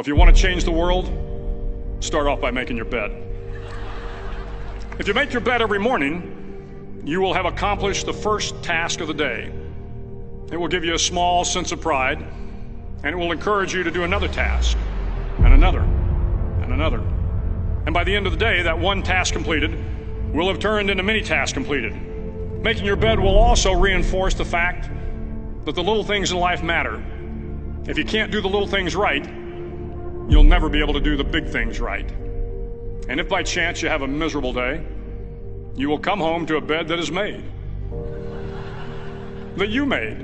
If you want to change the world, start off by making your bed. If you make your bed every morning, you will have accomplished the first task of the day. It will give you a small sense of pride, and it will encourage you to do another task, and another, and another. And by the end of the day, that one task completed will have turned into many tasks completed. Making your bed will also reinforce the fact that the little things in life matter. If you can't do the little things right, you'll never be able to do the big things right. And if by chance you have a miserable day, you will come home to a bed that is made, that you made.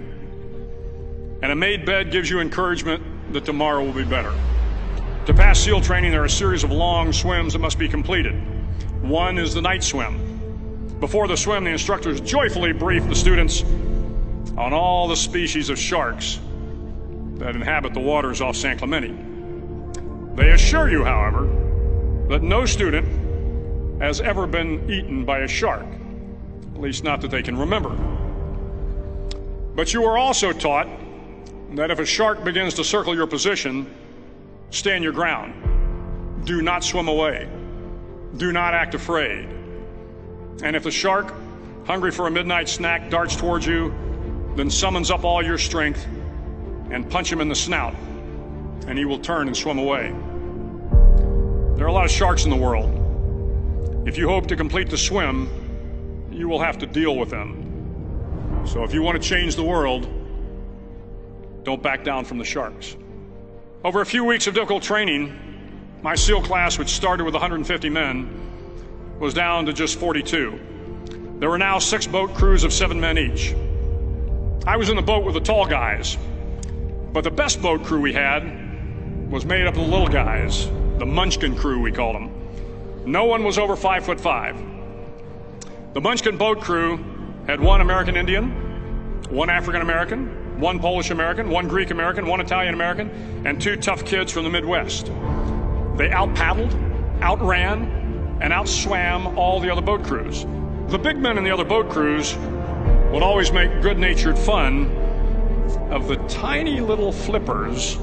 And a made bed gives you encouragement that tomorrow will be better. To pass SEAL training, there are a series of long swims that must be completed. One is the night swim. Before the swim, the instructors joyfully brief the students on all the species of sharks that inhabit the waters off San Clemente. They assure you, however, that no student has ever been eaten by a shark, at least not that they can remember. But you are also taught that if a shark begins to circle your position, stand your ground. Do not swim away. Do not act afraid. And if the shark, hungry for a midnight snack, darts towards you, then summons up all your strength and punch him in the snout, and he will turn and swim away. There are a lot of sharks in the world. If you hope to complete the swim, you will have to deal with them. So if you want to change the world, don't back down from the sharks. Over a few weeks of difficult training, my SEAL class, which started with 150 men, was down to just 42. There were now 6 boat crews of 7 men each. I was in the boat with the tall guys, but the best boat crew we had was made up of the little guys, the Munchkin crew, we called them. No one was over 5'5". The Munchkin boat crew had 1 American Indian, 1 African American, 1 Polish American, 1 Greek American, 1 Italian American, and 2 tough kids from the Midwest. They out-paddled, outran, and outswam all the other boat crews. The big men in the other boat crews would always make good-natured fun of the tiny little flippers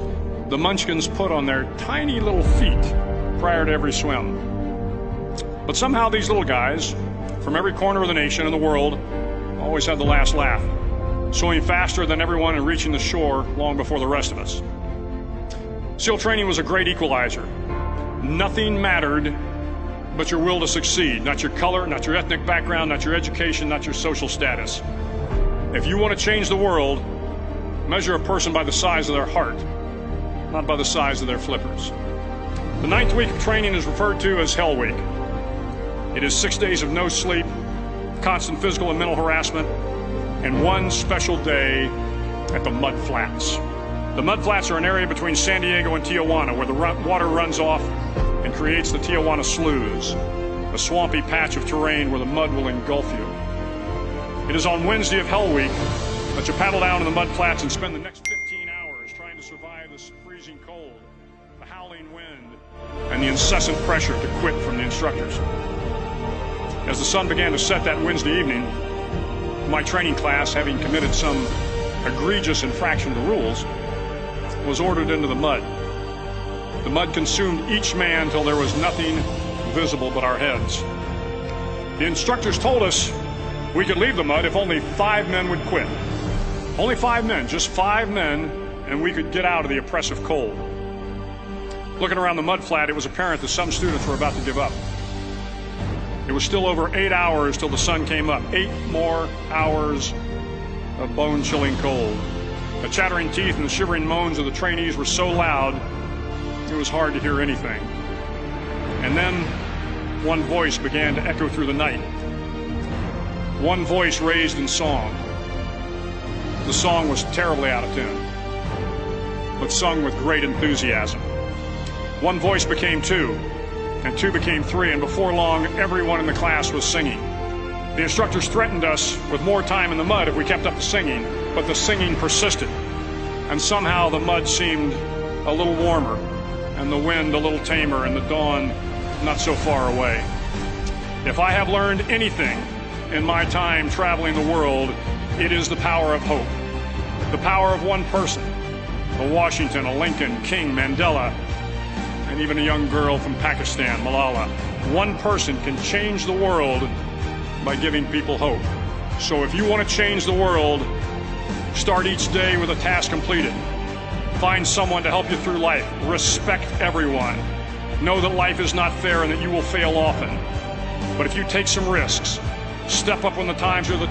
the Munchkins put on their tiny little feet prior to every swim. But somehow these little guys from every corner of the nation and the world always had the last laugh, swimming faster than everyone and reaching the shore long before the rest of us. SEAL training was a great equalizer. Nothing mattered but your will to succeed, not your color, not your ethnic background, not your education, not your social status. If you want to change the world, measure a person by the size of their heart, not by the size of their flippers. The 9th week of training is referred to as Hell Week. It is 6 days of no sleep, constant physical and mental harassment, and 1 special day at the Mud Flats. The Mud Flats are an area between San Diego and Tijuana where the water runs off and creates the Tijuana Sloughs, a swampy patch of terrain where the mud will engulf you. It is on Wednesday of Hell Week that you paddle down in the Mud Flats and spend the next 15 hours trying to survive the freezing cold, the howling wind, and the incessant pressure to quit from the instructors. As the sun began to set that Wednesday evening, my training class, having committed some egregious infraction of the rules, was ordered into the mud. The mud consumed each man till there was nothing visible but our heads. The instructors told us we could leave the mud if only 5 men would quit. Only 5 men, just 5 men, and we could get out of the oppressive cold. Looking around the mud flat, it was apparent that some students were about to give up. It was still over 8 hours till the sun came up. 8 more hours of bone-chilling cold. The chattering teeth and the shivering moans of the trainees were so loud, it was hard to hear anything. And then one voice began to echo through the night. One voice raised in song. The song was terribly out of tune, but sung with great enthusiasm. One voice became 2, and 2 became 3, and before long, everyone in the class was singing. The instructors threatened us with more time in the mud if we kept up the singing, but the singing persisted, and somehow the mud seemed a little warmer, and the wind a little tamer, and the dawn not so far away. If I have learned anything in my time traveling the world, it is the power of hope. The power of one person, a Washington, a Lincoln, King, Mandela, and even a young girl from Pakistan, Malala. One person can change the world by giving people hope. So if you want to change the world, start each day with a task completed. Find someone to help you through life. Respect everyone. Know that life is not fair and that you will fail often. But if you take some risks, step up when the times are the